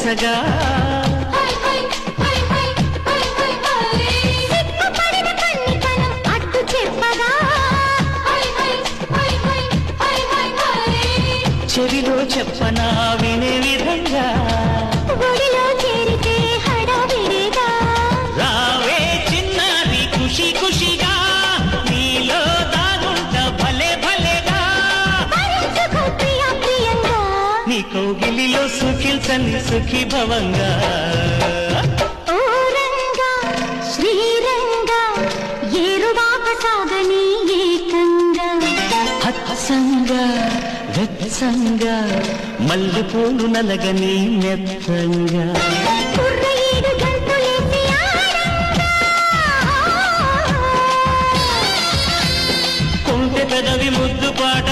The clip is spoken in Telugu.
వరసగా చెవిలో చెప్పనా వినే విధంగా ఒడిలో చేరితే హడావిడిగా రావే చిన్నారి ఖుషి ఖుషిగా నీలో దాగుంట భలే భలేగా ప్రియ ప్రియంగా నీ కౌగిలిలో సుఖిల్చని సుఖీ భవంగా ఓ రంగా శ్రీరంగా ఏరువాక సాగని ఏకంగా హత్సంగా వెత్సంగా మల్లెపూలు నలగని మెత్తంగా కుర్రయేడు గంతులేసి ఆడంగా కొంటె పెదవి ముద్దు పాట